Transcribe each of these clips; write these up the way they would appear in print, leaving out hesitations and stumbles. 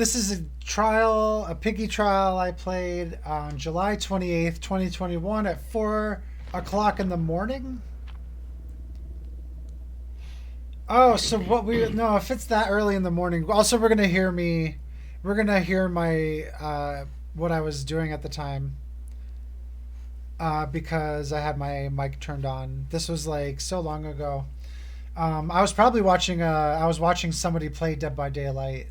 This is a trial, a piggy trial I played on July 28th, 2021 at 4 o'clock in the morning. Oh, so what we, no, if it's that early in the morning, also we're going to hear my, what I was doing at the time, because I had my mic turned on. This was like so long ago. I was probably watching, I was watching somebody play Dead by Daylight.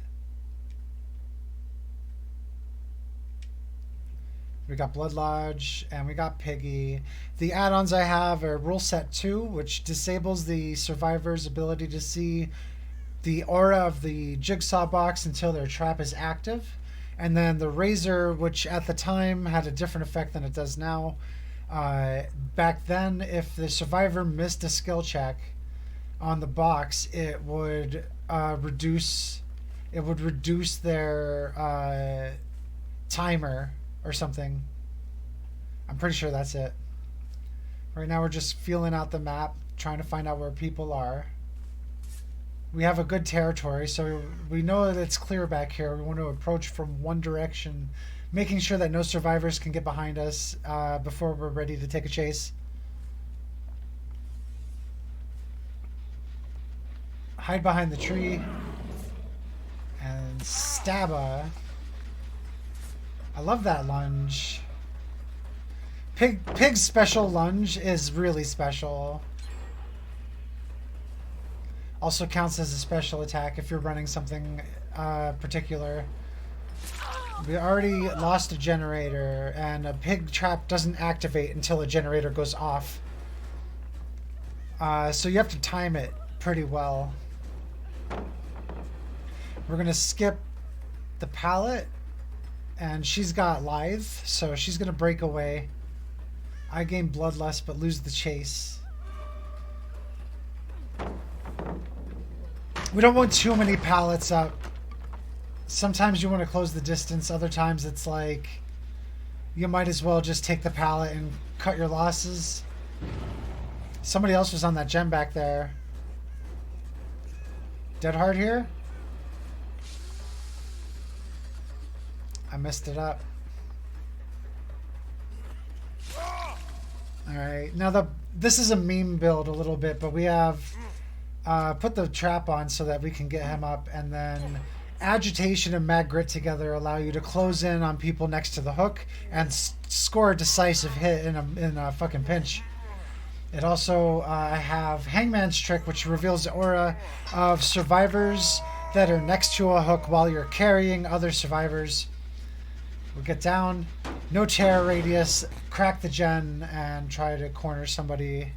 We got Blood Lodge and we got Piggy. The add-ons I have are Rule Set 2, which disables the survivor's ability to see the aura of the jigsaw box until their trap is active. And then the Razor, which at the time had a different effect than it does now. Back then, if the survivor missed a skill check on the box, it would reduce their timer or something. I'm pretty sure that's it. Right now we're just feeling out the map, trying to find out where people are. We have a good territory, so we know that it's clear back here. We want to approach from one direction, making sure that no survivors can get behind us before we're ready to take a chase. Hide behind the tree and stabba. I love that lunge. Pig's special lunge is really special. Also counts as a special attack if you're running something particular. We already lost a generator, and a pig trap doesn't activate until a generator goes off. So you have to time it pretty well. We're going to skip the pallet. And she's got Lithe, so she's going to break away. I gain Bloodlust, but lose the chase. We don't want too many pallets up. Sometimes you want to close the distance. Other times it's like you might as well just take the pallet and cut your losses. Somebody else was on that gem back there. Dead hard here? I messed it up. Alright, now this is a meme build a little bit, but we have put the trap on so that we can get him up, and then Agitation and Mad Grit together allow you to close in on people next to the hook and score a decisive hit in a fucking pinch. It also, I have Hangman's Trick, which reveals the aura of survivors that are next to a hook while you're carrying other survivors. We'll get down, no terror radius, crack the gen, and try to corner somebody,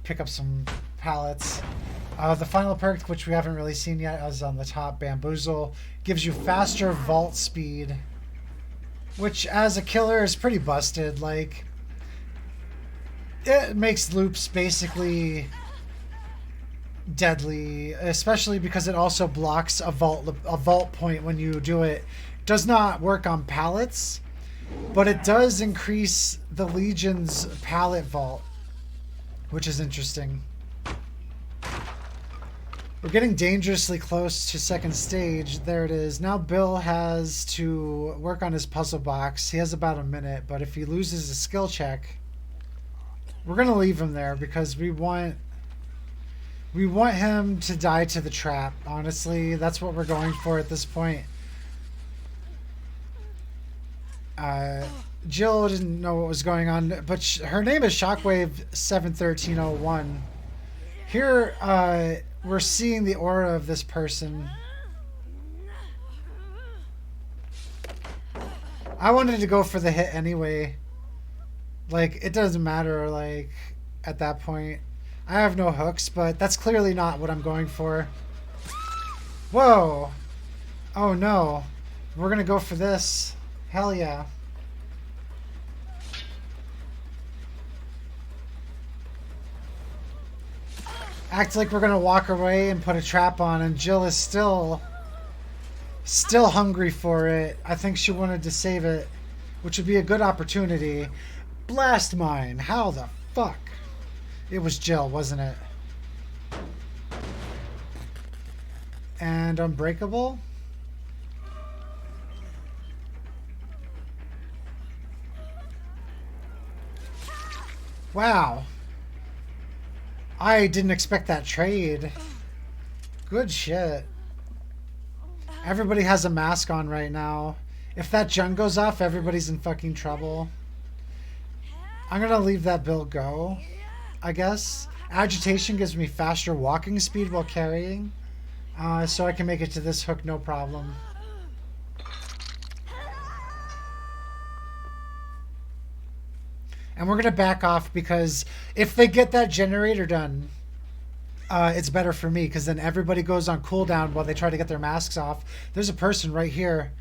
pick up some pallets. The final perk, which we haven't really seen yet, is on the top, Bamboozle. Gives you faster vault speed, which as a killer is pretty busted. Like, it makes loops basically deadly, especially because it also blocks a vault point when you do it. Does not work on pallets, but it does increase the Legion's pallet vault, which is interesting. We're getting dangerously close to second stage. There it is. Now Bill has to work on his puzzle box. He has about a minute, but if he loses a skill check, we're going to leave him there because we want him to die to the trap. Honestly, that's what we're going for at this point. Jill didn't know what was going on, but her name is Shockwave71301. Here, we're seeing the aura of this person. I wanted to go for the hit anyway. Like, it doesn't matter, like, at that point. I have no hooks, but that's clearly not what I'm going for. Whoa! Oh no. We're gonna go for this. Hell yeah. Act like we're gonna walk away and put a trap on, and Jill is still hungry for it. I think she wanted to save it, which would be a good opportunity. Blast mine. How the fuck? It was Jill, wasn't it? And Unbreakable. Wow. I didn't expect that trade. Good shit. Everybody has a mask on right now. If that junk goes off, everybody's in fucking trouble. I'm gonna leave that build go, I guess. Agitation gives me faster walking speed while carrying. So I can make it to this hook no problem. And we're going to back off because if they get that generator done, it's better for me because then everybody goes on cooldown while they try to get their masks off. There's a person right here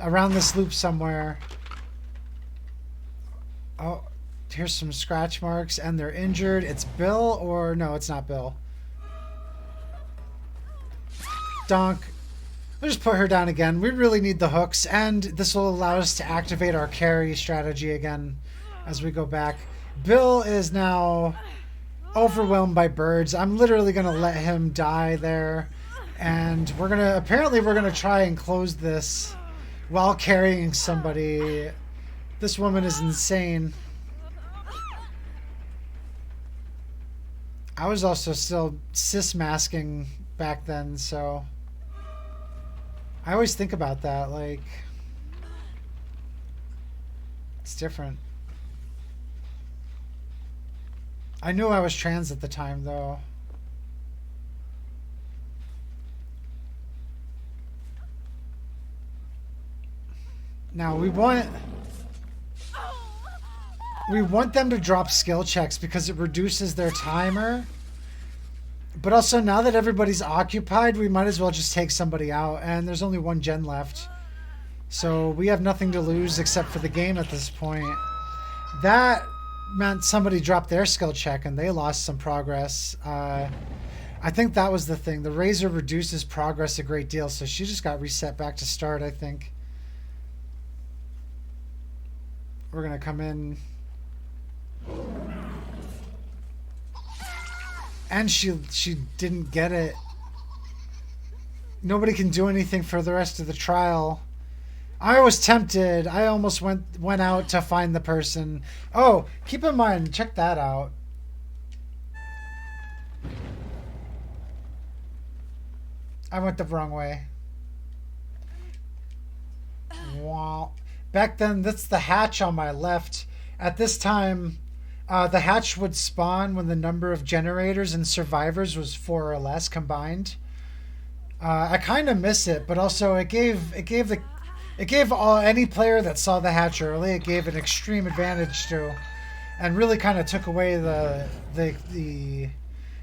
around this loop somewhere. Oh, here's some scratch marks and they're injured. It's Bill or no, it's not Bill. Donk. We'll just put her down again. We really need the hooks and this will allow us to activate our carry strategy again. As we go back, Bill is now overwhelmed by birds. I'm literally gonna let him die there, and we're gonna try and close this while carrying somebody. This woman is insane. I was also still cis masking back then, so I always think about that. Like, it's different. I knew I was trans at the time, though. Now, we want them to drop skill checks because it reduces their timer. But also, now that everybody's occupied, we might as well just take somebody out. And there's only one gen left. So we have nothing to lose except for the game at this point. That meant somebody dropped their skill check and they lost some progress. I think that was the thing. The Razor reduces progress a great deal, so she just got reset back to start, I think. We're going to come in. And she didn't get it. Nobody can do anything for the rest of the trial. I was tempted. I almost went out to find the person. Oh, keep in mind, check that out. I went the wrong way. Wow. Back then, that's the hatch on my left. At this time, the hatch would spawn when the number of generators and survivors was 4 or less combined. I kind of miss it, but also it gave any player that saw the hatch early, it gave an extreme advantage to, and really kind of took away the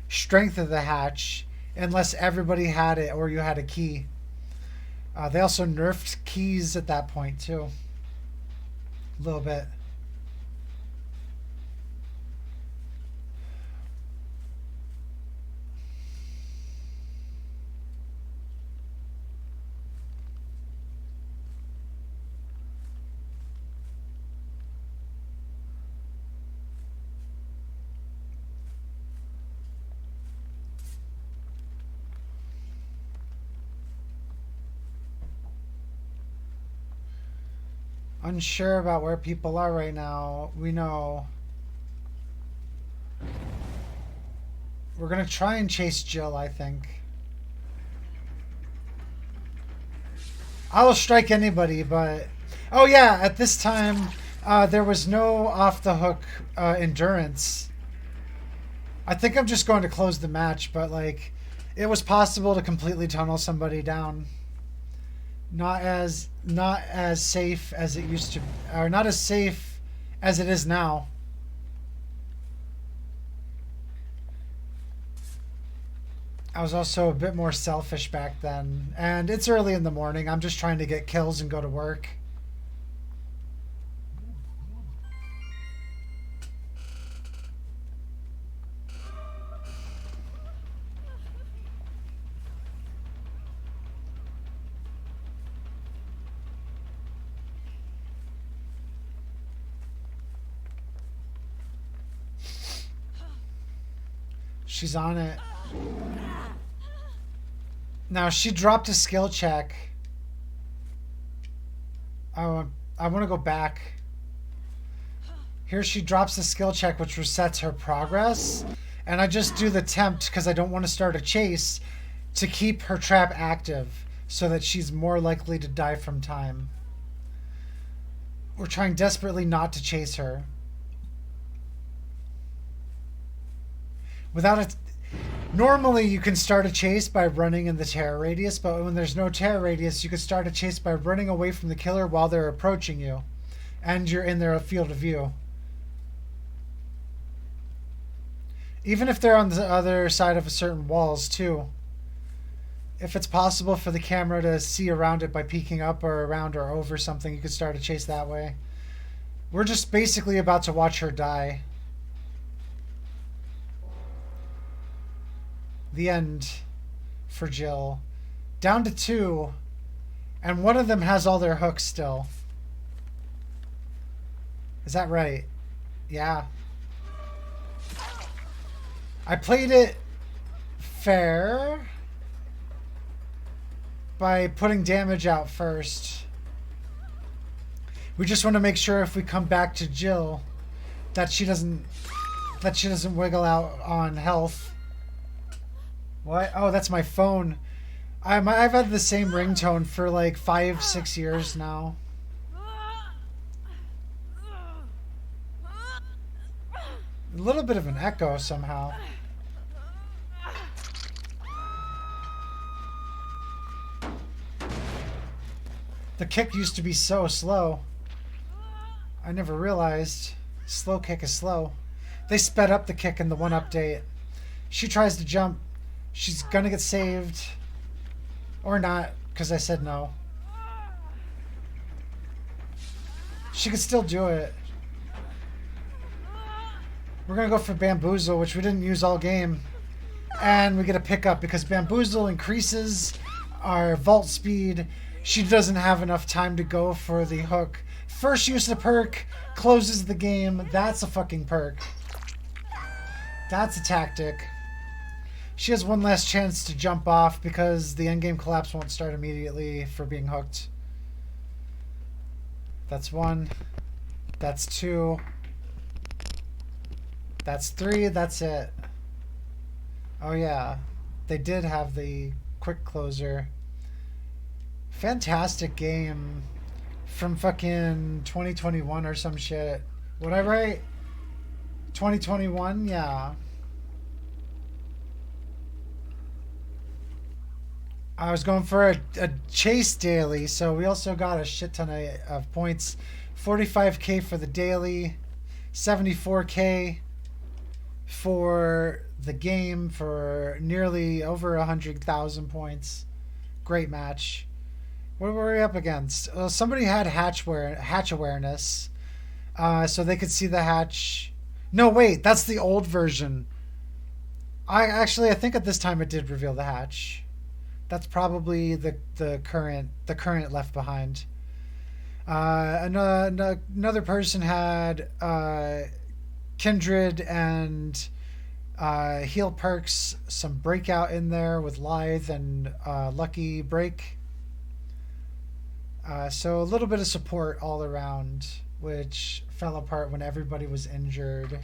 strength of the hatch unless everybody had it or you had a key. They also nerfed keys at that point too, a little bit. Unsure about where people are right now. We know. We're going to try and chase Jill, I think. I will strike anybody, but... Oh yeah, at this time, there was no off-the-hook endurance. I think I'm just going to close the match, but like, it was possible to completely tunnel somebody down. Not as safe as it used to, or not as safe as it is now. I was also a bit more selfish back then, and it's early in the morning. I'm just trying to get kills and go to work. She's on it. Now, she dropped a skill check. Oh, I want to go back. Here she drops the skill check, which resets her progress. And I just do the tempt because I don't want to start a chase to keep her trap active so that she's more likely to die from time. We're trying desperately not to chase her. Without it, normally you can start a chase by running in the terror radius, but when there's no terror radius, you can start a chase by running away from the killer while they're approaching you, and you're in their field of view. Even if they're on the other side of certain walls too. If it's possible for the camera to see around it by peeking up or around or over something, you could start a chase that way. We're just basically about to watch her die. The end for Jill. Down to 2, and one of them has all their hooks still. Is that right? Yeah. I played it fair by putting damage out first. We just want to make sure if we come back to Jill that she doesn't wiggle out on health. What? Oh, that's my phone. I've had the same ringtone for like 5-6 years now. A little bit of an echo somehow. The kick used to be so slow. I never realized slow kick is slow. They sped up the kick in the one update. She tries to jump. She's gonna get saved. Or not, because I said no. She could still do it. We're gonna go for Bamboozle, which we didn't use all game. And we get a pickup because Bamboozle increases our vault speed. She doesn't have enough time to go for the hook. First use of the perk closes the game. That's a fucking perk. That's a tactic. She has one last chance to jump off because the endgame collapse won't start immediately for being hooked. That's 1. That's 2. That's 3. That's it. Oh yeah. They did have the quick closer. Fantastic game from fucking 2021 or some shit. Would I write 2021? Yeah. I was going for a chase daily, so we also got a shit ton of points. 45k for the daily, 74k for the game for nearly over 100,000 points. Great match. What were we up against? Somebody had hatch awareness, so they could see the hatch. No, wait, that's the old version. I think at this time it did reveal the hatch. That's probably the current Left Behind. Another person had Kindred and heal perks, some breakout in there with Lithe and Lucky Break. So a little bit of support all around, which fell apart when everybody was injured.